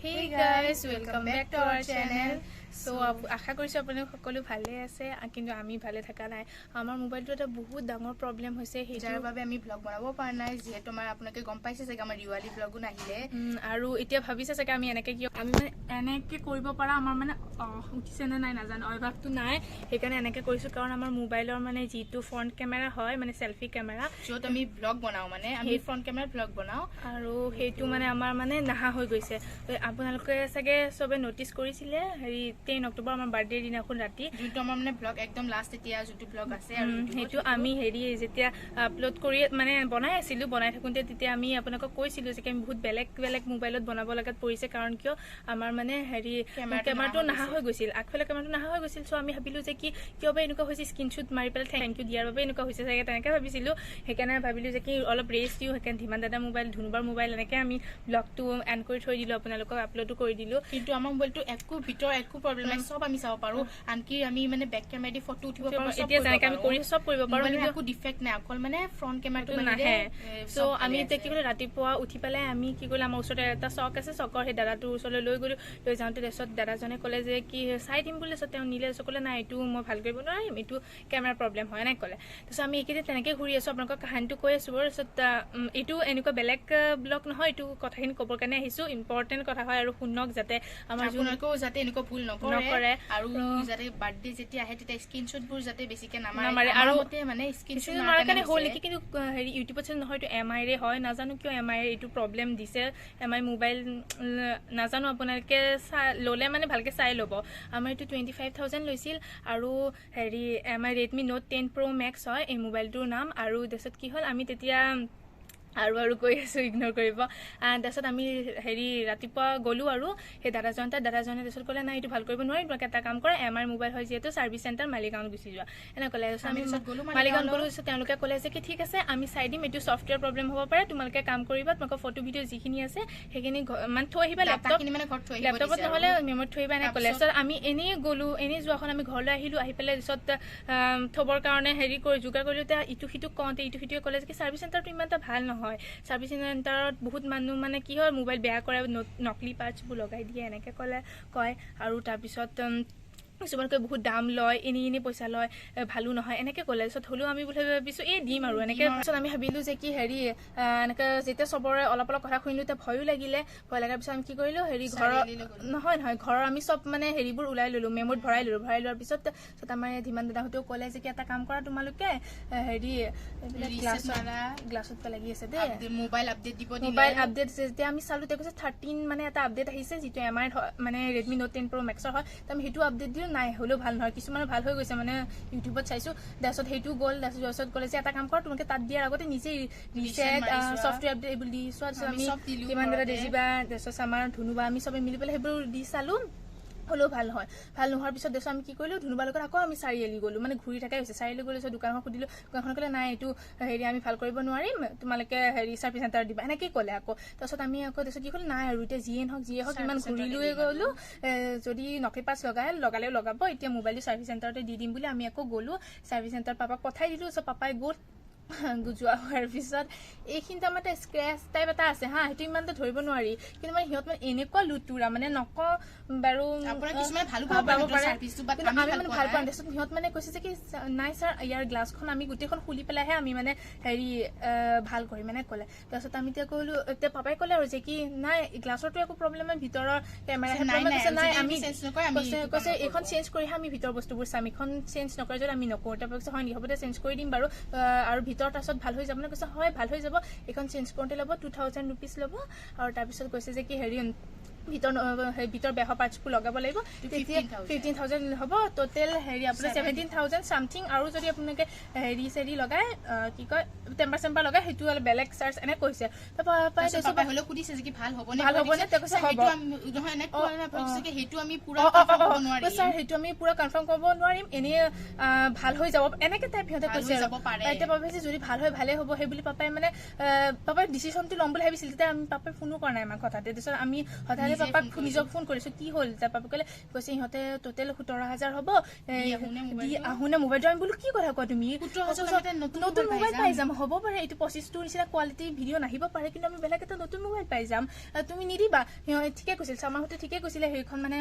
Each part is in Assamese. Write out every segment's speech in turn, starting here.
Hey guys, welcome back to our channel. So আশা কৰিছো আপোনালোক সকলো ভালে আছে কিন্তু আমি ভালে থাকা নাই আমাৰ মোবাইলটো এটা বহুত ডাঙৰ প্ৰবলেম হৈছে যাৰ বাবে আমি ব্লগ বনাব পৰা নাই যেহেতু আমাৰ আপোনালোকে গম পাইছে যে আমাৰ দিৱালী ব্লগো নাহিলে আৰু এতিয়া ভাবিছে চাগে আমি এনেকৈ কি আমি মানে এনেকৈ কৰিব পৰা আমাৰ মানে উঠিছে নে নাই নাজানো অভ্যাসটো নাই সেইকাৰণে এনেকৈ কৰিছোঁ কাৰণ আমাৰ মোবাইলৰ মানে যিটো ফ্ৰণ্ট কেমেৰা হয় মানে চেলফি কেমেৰা য'ত আমি ব্লগ বনাওঁ মানে আমি ফ্ৰণ্ট কেমেৰাত ব্লগ বনাওঁ আৰু সেইটো মানে আমাৰ মানে নাহা হৈ গৈছে আপোনালোকে চাগে চবে নটিচ কৰিছিলে হেৰি 10 অক্টোবৰ আমাৰ বাৰ্থডে দিনাখন ৰাতি যোনটো আমাৰ মানে ব্লগ একদম লাষ্ট এতিয়া যোনটো ব্লগ আছে আৰু সেইটো আমি হেৰি যেতিয়া আপলোড কৰি মানে বনাই আছিলোঁ বনাই থাকোঁতে তেতিয়া আমি আপোনালোকক কৈছিলোঁ যে আমি বহুত বেলেগ বেলেগ মোবাইলত বনাব লগাত পৰিছে কাৰণ কিয় আমাৰ মানে হেৰি কেমেৰাটো নাহা হৈ গৈছিল আগফালে কেমেৰাটো নাহা হৈ গৈছিল চ' আমি ভাবিলোঁ যে কিয় বা এনেকুৱা হৈছে স্ক্ৰীনশ্বট মাৰি পেলাই থেংক ইউ দিয়াৰ বাবে এনেকুৱা হৈছে চাগে তেনেকৈ ভাবিছিলোঁ সেইকাৰণে ভাবিলোঁ যে কি অলপ ৰেষ্ট দিওঁ সেইকাৰণে ধীমান দাদা মোবাইল ধুনুবাৰ মোবাইল এনেকৈ আমি ব্লগটো এণ্ড কৰি থৈ দিলোঁ আপোনালোকক আপলোডো কৰি দিলোঁ কিন্তু আমাৰ মোবাইলটো একো প্ৰব্লেম নাই সব আমি চাব পাৰোঁ আনকি আমি মানে বেক কেমেৰা দি ফটো উঠিব পাৰোঁ এতিয়া যেনেকৈ আমি কৰি চব কৰিব পাৰোঁ কিন্তু একো ডিফেক্ট নাই অকল মানে ফ্ৰণ্ট কেমেৰাটো নাহে চ' আমি এতিয়া কি কৰিলোঁ ৰাতিপুৱা উঠি পেলাই আমি কি কৰিলোঁ আমাৰ ওচৰতে এটা চক আছে চকৰ সেই দাদাটোৰ ওচৰলৈ লৈ গ'লোঁ লৈ যাওঁতে তাৰপিছত দাদাজনে ক'লে যে কি চাই দিম বুলি তাৰপিছত তেওঁ নিলে ক'লে নাই এইটো মই ভাল কৰিব নোৱাৰিম এইটো কেমেৰাৰ প্ৰব্লেম হয় এনেকৈ ক'লে তাৰপিছত আমি এইকেইদিন তেনেকৈ ঘূৰি আছোঁ আপোনালোকৰ কাহানীটো কৈ আছোঁ বাৰু তাৰপিছত এইটো এনেকুৱা বেলেগ ব্লগ নহয় এইটো কথাখিনি ক'বৰ কাৰণে আহিছোঁ ইম্পৰ্টেণ্ট কথা হয় আৰু শুনক যাতে আমাৰ আপোনালোকেও যাতে এনেকুৱা ভুল নকৰে আৰু যাতে বাৰ্থডে যেতিয়া আহে তেতিয়া স্ক্ৰীনশ্বটবোৰ যাতে বেছিকৈ নামাৰে আৰু মানে স্ক্ৰীনশ্বট মাৰাৰ কাৰণে হ'ল নেকি কিন্তু হেৰি ইউটিউবত চেনেল নহয় এইটো MI-ৰে হয় নাজানো কিয় MI-ৰ এইটো প্ৰব্লেম দিছে MI মোবাইল নাজানো আপোনালোকে ল'লে মানে ভালকৈ চাই ল'ব আমাৰ এইটো 25,000 লৈছিল আৰু হেৰি MI Redmi Note 10 Pro Max হয় এই মোবাইলটোৰ নাম আৰু তাৰপিছত কি হ'ল আমি তেতিয়া আৰু কৈ আছোঁ ইগন'ৰ কৰিব তাৰপিছত আমি হেৰি ৰাতিপুৱা গ'লোঁ আৰু সেই দাদাজনে তাৰপিছত ক'লে নাই এইটো ভাল কৰিব নোৱাৰিম তোমালোকে এটা কাম কৰা MI মোবাইল হয় যিহেতু ছাৰ্ভিচ চেণ্টাৰ মালিগাঁৱত গুচি যোৱা এনেকৈ ক'লে তাৰপিছত আমি মালিগাঁৱত গ'লোঁ তাৰপিছত তেওঁলোকে ক'লে যে কি ঠিক আছে আমি চাই দিম এইটো ছফ্টৱেৰ প্ৰব্লেম হ'ব পাৰে তোমালোকে কাম কৰিবা তোমালোকৰ ফটো ভিডিঅ' যিখিনি আছে সেইখিনি মানে থৈ আহিবা লেপটপত নহ'লে মেমত থৈ আহিবা এনেকৈ ক'লে তাৰপিছত আমি এনেই গ'লোঁ এনেই যোৱাখন আমি ঘৰলৈ আহিলোঁ আহি পেলাই তাৰপিছত থ'বৰ কাৰণে হেৰি কৰি যোগাৰ কৰিলোঁ এতিয়া ইটো সিটোক কওঁতে ইটো সিটোৱে ক'লে যে কি ছাৰ্ভিচ চেণ্টাৰটো ইমান এটা ভাল নহয় ছাৰ্ভিচ চেণ্টাৰত বহুত মানুহ মানে কি হয় মোবাইল বেয়া কৰে নকলি পাৰ্টছবোৰ লগাই দিয়ে এনেকৈ কয় আৰু তাৰপিছত কিছুমানকৈ বহুত দাম লয় এনেই পইচা লয় ভালো নহয় এনেকৈ ক'লে তাৰপিছত হ'লেও আমি বুলি ভাবিছোঁ এই দিম আৰু এনেকৈ তাৰপিছত আমি ভাবিলোঁ যে কি হেৰি এনেকৈ যেতিয়া চবৰে অলপ কথা শুনিলোঁ তেতিয়া ভয়ো লাগিলে ভয় লগাৰ পিছত আমি কি কৰিলোঁ হেৰি নহয় ঘৰৰ আমি চব মানে হেৰিবোৰ ওলাই ল'লোঁ মেম'ত ভৰাই লোৱাৰ পিছত আমাৰ ধীমান দাদাহঁতেও ক'লে যে কি এটা কাম কৰা তোমালোকে হেৰি গ্লাছত লাগি আছে দেই মোবাইল আপডেট যেতিয়া আমি চালোঁ তেতিয়া কৈছে 13 মানে এটা আপডেট আহিছে যিটো MI মানে Redmi Note 10 Pro Max হয় আমি সেইটো আপডেট দিলোঁ নাই হ'লেও ভাল নহয় কিছুমানৰ ভাল হৈ গৈছে মানে ইউটিউবত চাইছোঁ তাৰপিছত সেইটো গ'ল তাৰপিছত ক'লে যে এটা কাম কৰা তোমালোকে তাত দিয়াৰ আগতে নিজেই ৰিচেট ছফ্টৱেৰ আপডেট এইবোৰ দি চোৱা আমি কিমান দাদা দেজিবা তাৰপিছত আমাৰ ধুনুবা আমি চবে মিলি পেলাই সেইবোৰ দি চালোঁ হ'লেও ভাল নোহোৱাৰ পিছত দেখোন আমি কি কৰিলোঁ ধুনুবাৰ লগত আকৌ আমি চাৰিআলি গ'লোঁ মানে ঘূৰি থাকাই হৈছে চাৰিআলি গ'লোঁ দোকানখন সুধিলোঁ দোকানখন ক'লে নাই এইটো হেৰি আমি ভাল কৰিব নোৱাৰিম তোমালোকে হেৰি ছাৰ্ভিচ চেণ্টাৰ দিবা এনেকেই ক'লে আকৌ তাৰপিছত আমি আকৌ তাৰপিছত কি ক'লোঁ নাই আৰু এতিয়া যিয়ে হওক ইমান ঘূৰিলৈ গ'লোঁ যদি নকলি পাছ লগালেও লগাব এতিয়া মোবাইলটো ছাৰ্ভিচ চেণ্টাৰতে দি দিম বুলি আমি আকৌ গ'লোঁ ছাৰ্ভিচ চেণ্টাৰ পাপাক পঠাই দিলোঁ তাৰপিছত পাপাই গ'ল যোৱা হোৱাৰ পিছত এইখিনিতে আমাৰ এটা স্ক্ৰেচ টাইপ এটা আছে হা সেইটো ইমান এটা ধৰিব নোৱাৰি কিন্তু মানে সিহঁত মানে এনেকুৱা লুতুৰা মানে নকওঁ বাৰু আমি মানে ভাল পাওঁ তাৰপিছত সিহঁত মানে কৈছে যে কি নাই ছাৰ ইয়াৰ গ্লাছখন আমি গোটেইখন খুলি পেলাইহে আমি মানে হেৰি ভাল কৰিম মানে ক'লে তাৰপিছত আমি এতিয়া ক'লোঁ এতিয়া পাপাই ক'লে আৰু যে কি নাই গ্লাছৰটো একো প্ৰব্লেম নাই ভিতৰৰ কেমেৰা নাই আমি কৈছে এইখন চেঞ্জ কৰিহে আমি ভিতৰৰ বস্তুবোৰ চাম এইখন চেঞ্জ নকৰে যদি আমি নকৰোঁ তাৰপিছত হয় নেকি হ'ব দে চেঞ্জ কৰি দিম বাৰু আৰু ভিতৰত তাৰপিছত ভাল হৈ যাব নে কৈছে হয় ভাল হৈ যাব এইখন চেঞ্জ কৰোঁতে ল'ব 2,000 rupees ল'ব আৰু তাৰপিছত কৈছে যে কি হেৰি ভিতৰ বেয়া পাৰ্টছবোৰ লগাব লাগিব তেতিয়া 15,000 হ'ব টোটেল হেৰি আপোনাৰ 17,000 চামথিং আৰু যদি আপোনালোকে হেৰি লগাই কি কয় টেম্পাৰ লগাই সেইটো অলপ বেলেগ চাৰ্জ এনে কৈছে সুধিছে যে কি ভাল হ'বনে ছাৰ সেইটো আমি পুৰা কনফাৰ্ম কৰিব নোৱাৰিম এনেই ভাল হৈ যাব এনেকৈ টাইপ সিহঁতে কৈছে এতিয়া ভাবিছে যদি ভাল হয় ভালেই হ'ব সেই বুলি পাপাই ডিচিশ্যনটো ল'ম বুলি ভাবিছিল তেতিয়া আমি পাপাই ফোনো কৰা নাই আমাক হঠাতে তাৰপিছত আমি হঠাতে সেই পাপাক নিজক ফোন কৰিছো কি হ'ল তাৰ পাপা ক'লে কৈছে ইহঁতে টোটেল 17,000 হ'ব আহুনে মোবাইলটো আমি বোলো কি কথা কোৱা তুমি 17,000 নতুন মোবাইল পাই যাম হ'ব পাৰে এইটো 25টো নিচিনা কোৱালিটি ভিডিঅ' নাহিব পাৰে কিন্তু আমি বেলেগ এটা নতুন মোবাইল পাই যাম তুমি নিদিবা ঠিকে কৈছিল শৰ্মাহঁতে ঠিকে কৈছিলে সেইখন মানে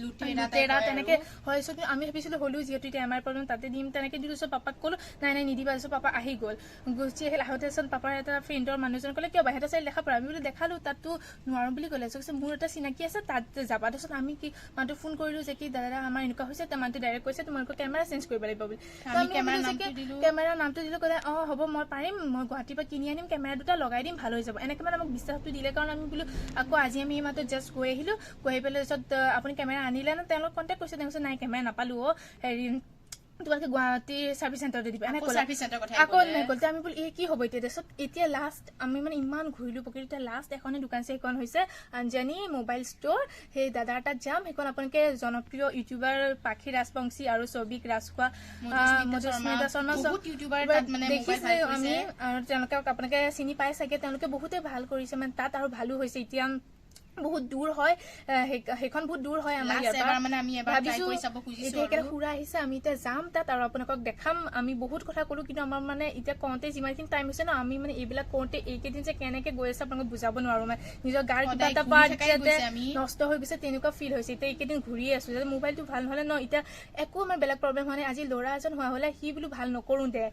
লুটেৰা তেনেকে হয় চ আমি ভাবিছিলো হলো যিহেতু এতিয়া আমাৰ প্ৰব্লেম তাতে দিম তেনেকে দিলো চব পাপাক ক'লো নাই নিদিবা চব পাপা আহি গ'ল গুচি আহিল আহোঁতে চোন পাপাৰ এটা ফ্ৰেণ্ডৰ মানুহজন ক'লে কিয় বাহিৰতে চাই দেখা পাৰা আমি বোলো দেখালো তাতো নোৱাৰো বুলি ক'লে কৈছে মোৰ এটা চিনাকি আছে তাত যাবা তাৰপিছত আমি কি মানুহটো ফোন কৰিলো যে কি দাদা আমাৰ এনেকুৱা হৈছে তাৰ মানুহটো ডাইৰেক্ট কৈছে তোমালোকৰ কেমেৰা চেঞ্জ কৰিব লাগিব বুলি কেমেৰা নামটো দিলো ক'লে হ'ব মই পাৰিম মই গুৱাহাটীৰ পৰা কিনি আনিম কেমেৰা দুটা লগাই দিম ভাল হৈ যাব এনেকে মানে আমাক বিশ্বাসটো দিলে কাৰণ আমি বোলো আকৌ আজি আমি মাত্ৰ জাষ্ট গৈ আহিলো গৈ আহি পেলাই তাৰপিছত আপুনি কেমেৰা আনিলে না তেওঁলোক কণ্টেক্ট কৰিছে তেওঁলোকে নাই কেমেৰা নাপালো হেৰি তোমালোকে গুৱাহাটীৰ চাৰ্ভিচ চেণ্টাৰতে দিবা এনেকৈ আকৌ গ'ল আমি বোলো কি হ'ব এতিয়া তাৰপিছত এতিয়া লাষ্ট আমি মানে ইমান ঘূৰিলো পকিলো এতিয়া লাষ্ট এখনে দোকান আছে সেইখন হৈছে অঞ্জনী মোবাইল ষ্ট'ৰ সেই দাদাৰ তাত যাম সেইখন আপোনালোকে জনপ্ৰিয় ইউটিউবাৰ পাখি ৰাজবংশী আৰু সৌভিক ৰাজখোৱা মধুস্মিতা শৰ্মা দেখিছে আমি আৰু তেওঁলোকে আপোনালোকে চিনি পাই চাগে তেওঁলোকে বহুতে ভাল কৰিছে মানে তাত আৰু ভালো হৈছে এতিয়া বহুত দূৰ হয় সেইখন বহুত দূৰ হয় আমাৰ এতিয়া খুৰা আহিছে আমি এতিয়া যাম তাত আৰু আপোনালোকক দেখাম আমি বহুত কথা কলো কিন্তু আমাৰ মানে এতিয়া কওঁতে যিমানখিনি টাইম হৈছে ন আমি মানে এইবিলাক কওঁতে এইকেইদিন যে কেনেকে গৈ আছে আপোনালোকক বুজাব নোৱাৰো মানে নিজৰ গাৰ কিবা এটা পাৰ্ট যাতে নষ্ট হৈ গৈছে তেনেকুৱা ফিল হৈছে এতিয়া এইকেইদিন ঘূৰিয়ে আছো যাতে মোবাইলটো ভাল নহ'লে ন এতিয়া একো আমাৰ বেলেগ প্ৰব্লেম হোৱা নাই আজি ল'ৰা এজন হোৱা হ'লে সি বোলো ভাল নকৰো দে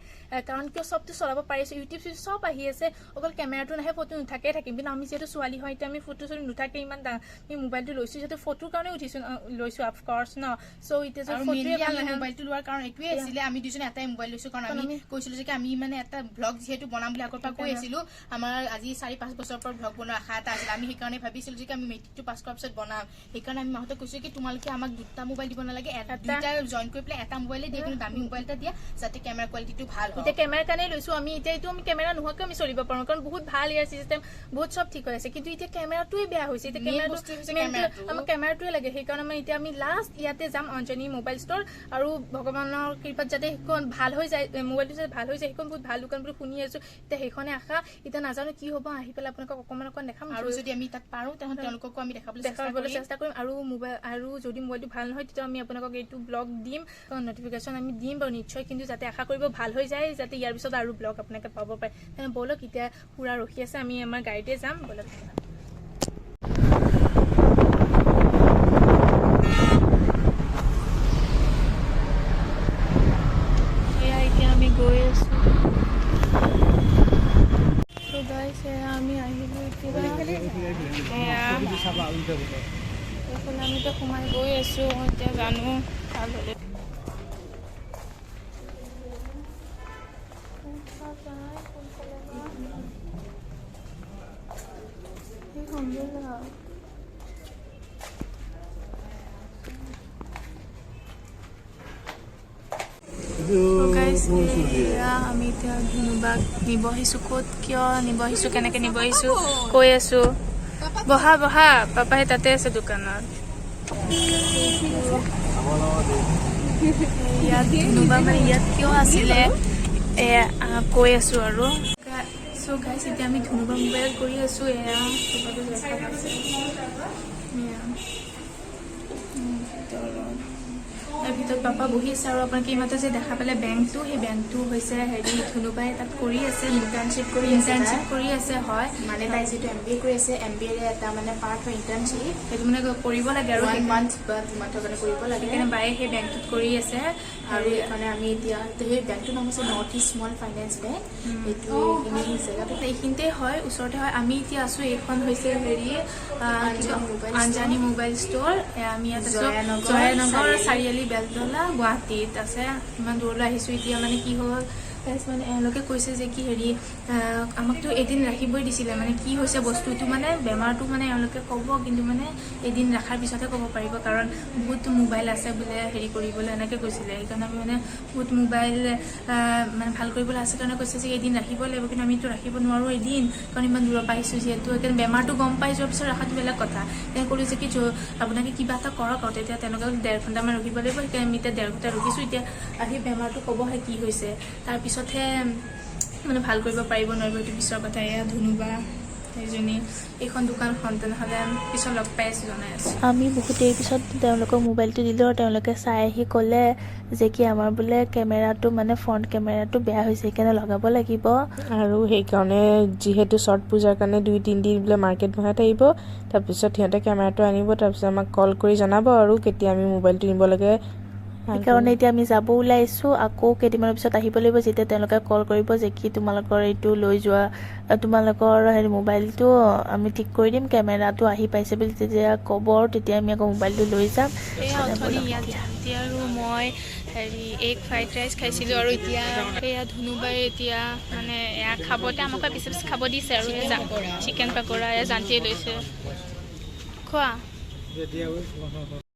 কাৰণ কিয় চবটো চলাব পাৰিছো ইউটিউব চব আহি আছে অকল কেমেৰাটো নাহে ফটো নুথাকে থাকিম কিন্তু আমি যিহেতু ছোৱালী হয় এতিয়া আমি ফটো চটো নুথাকে ইমান আমি মোবাইলটো লৈছো যাতে ফটোৰ কাৰণে উঠিছো লৈছো অফকৰ্চ ন চ' এতিয়া মোবাইলটো লোৱাৰ কাৰণ এইটোৱে আছিলে আমি দুজনে এটাই মোবাইল লৈছো কাৰণ আমি কৈছিলো যে আমি মানে এটা ব্লগ যিহেতু বনাম বুলি আগৰ পৰা কৈ আছিলো আমাৰ আজি 4-5 বছৰৰ পৰা ব্লগ বনোৱাৰ আশা এটা আছিল আমি সেইকাৰণে ভাবিছিলো যে আমি মেট্ৰিকটো পাছ কৰাৰ পিছত বনাম সেইকাৰণে আমি মাহঁতক কৈছো কি তোমালোকে আমাক দুটা মোবাইল দিব নালাগে দুটা জইন কৰি পেলাই এটা মোবাইলে দিয়ে কিন্তু দামী মোবাইল এটা দিয়া যাতে কেমেৰা কোৱালিটিটো ভাল হয় এতিয়া কেমেৰাৰ কাৰণে লৈছো আমি এতিয়া এইটো আমি কেমেৰা নোহোৱাকৈ আমি চলিব পাৰো কাৰণ বহুত ভাল ইয়াৰ চিষ্টেম বহুত চব ঠিক হৈ আছে কিন্তু এতিয়া কেমেৰাটোৱে বেয়া হৈছে এতিয়া আমাক কেমেৰাটোৱে লাগে সেইকাৰণে মানে এতিয়া আমি লাষ্ট ইয়াতে যাম অঞ্জনী মোবাইল ষ্ট'ৰ আৰু ভগৱানৰ কৃপাত যাতে সেইখন ভাল হৈ যায় মোবাইলটো যাতে ভাল হৈ যায় সেইখন বহুত ভাল দোকান বুলি শুনি আছো এতিয়া সেইখনে আশা এতিয়া নাজানো কি হ'ব আহি পেলাই আপোনালোকক অকণমান দেখাম আৰু যদি আমি তাত পাৰো তেতিয়াহ'লে তেওঁলোককো আমি দেখাবলৈ চেষ্টা কৰিম আৰু যদি মোবাইলটো ভাল নহয় তেতিয়া আমি আপোনালোকক এইটো ব্লগ দিম নটিফিকেশ্যন আমি দিম বাৰু নিশ্চয় কিন্তু যাতে আশা কৰিব ভাল হৈ যায় যাতে ইয়াৰ পিছত আৰু ব্লগ আপোনালোকে পাব পাৰে ব'লক এতিয়া খুৰা ৰখি আছে আমি আমাৰ গাড়ীতে যাম ব'লক গৈ আছো আমি আহিলো আমিতো সোমাই গৈ আছো এতিয়া জানো ভাল হ'লে আমি এতিয়া ধুনুবাক নিব আহিছো ক'ত কিয় নিব আহিছো কেনেকে নিব আহিছো কৈ আছো বহা পাপাই তাতে আছে দোকানত ইয়াত ধুনুবা মানে ইয়াত কিয় আছিলে কৈ আছো আৰু চ' গাইছ এতিয়া আমি ধুনুবা মোবাইল কৰি আছো ভিতৰত পাপা বহি আছে আৰু আপোনালোকে ইমানতে যে দেখা পালে বেংকটো সেই বেংকটো হৈছে হেৰি ধুনুবাই তাত কৰি আছে ইণ্টাৰ্ণশ্বিপ কৰি আছে হয় মানে তাই যিটো MBA কৰি আছে MBA এটা মানে পাৰ্ট হয় ইণ্টাৰ্ণশ্বিপ সেইটো মানে কৰিব লাগে আৰু 1 month বা 2 monthৰ কাৰণে কৰিব লাগে সেইকাৰণে বায়ে সেই বেংকটোত কৰি আছে আৰু এইকাৰণে আমি এতিয়া সেই বেংকটোৰ নাম হৈছে north east small finance bank এইটো জেগাটো এইখিনিতে হয় ওচৰতে হয় আমি এতিয়া আছো এইখন হৈছে হেৰি অঞ্জনী মোবাইল ষ্ট'ৰ আমি ইয়াত আছো জয়ানগৰ চাৰিআলি বেলতলা গুৱাহাটীত আছে ইমান দূৰলৈ আহিছো এতিয়া মানে কি হ'ল মানে এওঁলোকে কৈছে যে কি হেৰি আমাকতো এদিন ৰাখিবই দিছিলে মানে কি হৈছে বস্তুটো মানে বেমাৰটো মানে এওঁলোকে ক'ব কিন্তু মানে এদিন ৰখাৰ পিছতহে ক'ব পাৰিব কাৰণ বহুত মোবাইল আছে বোলে হেৰি কৰিবলৈ এনেকৈ কৈছিলে সেইকাৰণে আমি মানে বহুত মোবাইল মানে ভাল কৰিবলৈ আছে কাৰণে কৈছে যে এদিন ৰাখিব লাগিব কিন্তু আমিতো ৰাখিব নোৱাৰোঁ এদিন কাৰণ ইমান দূৰৰ পৰা আহিছোঁ যিহেতু সেইকাৰণে বেমাৰটো গম পাই যোৱাৰ পিছত ৰখাটো বেলেগ কথা তেওঁ ক'লোঁ যে কি আপোনালোকে কিবা এটা কৰক আৰু তেতিয়া তেওঁলোকে 1.5 ঘণ্টামান ৰখিব লাগিব সেইকাৰণে আমি এতিয়া 1.5 ঘণ্টা ৰখিছোঁ এতিয়া আহি বেমাৰটো ক'বহে কি হৈছে তাৰপিছতহে মানে ভাল কৰিব পাৰিব নোৱাৰিব এইটো পিছৰ কথা এয়া ধুনুবা এইজনী এইখন দোকানখন তেনেহ'লে পিছত লগ পাই আছোঁ জনাই আছোঁ আমি বহুত দেৰি পিছত তেওঁলোকক মোবাইলটো দিলোঁ আৰু তেওঁলোকে চাই আহি ক'লে যে কি আমাৰ বোলে কেমেৰাটো মানে ফ্ৰণ্ট কেমেৰাটো বেয়া হৈছে সেইকাৰণে লগাব লাগিব আৰু সেইকাৰণে যিহেতু শ্বৰ্ট পূজাৰ কাৰণে 2-3 দিন বোলে মাৰ্কেট বহাই থাকিব তাৰপিছত সিহঁতে কেমেৰাটো আনিব তাৰপিছত আমাক কল কৰি জনাব আৰু কেতিয়া আমি মোবাইলটো নিব লাগে সেইকাৰণে এতিয়া আমি যাব ওলাইছোঁ আকৌ কেইদিনমানৰ পিছত আহিব লাগিব যেতিয়া তেওঁলোকে কল কৰিব যে কি তোমালোকৰ এইটো লৈ যোৱা তোমালোকৰ হেৰি মোবাইলটো আমি ঠিক কৰি দিম কেমেৰাটো আহি পাইছে বুলি যেতিয়া ক'ব আৰু তেতিয়া আমি আকৌ মোবাইলটো লৈ যাম এয়া অথনি ইয়াত জানটি আৰু মই হেৰি এগ ফ্ৰাইড ৰাইচ খাইছিলোঁ আৰু এতিয়া এয়া ধুনুবাই এতিয়া মানে এয়া খাবতে আমাক পিছে পিছে খাব দিছে আৰু চিকেন পকৰা এয়া জানটিয়ে লৈছে খোৱা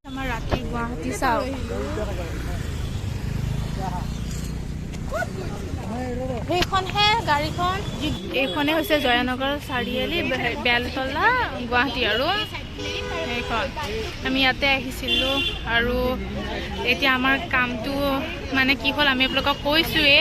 আমাৰ ৰাতি গুৱাহাটী চাওঁ সেইখনহে গাড়ীখন এইখনে হৈছে জয়ানগৰ চাৰিআলি বেলতলা গুৱাহাটী আৰু সেইখন আমি ইয়াতে আহিছিলোঁ আৰু এতিয়া আমাৰ কামটো মানে কি হ'ল আমি আপোনালোকক কৈছোঁৱে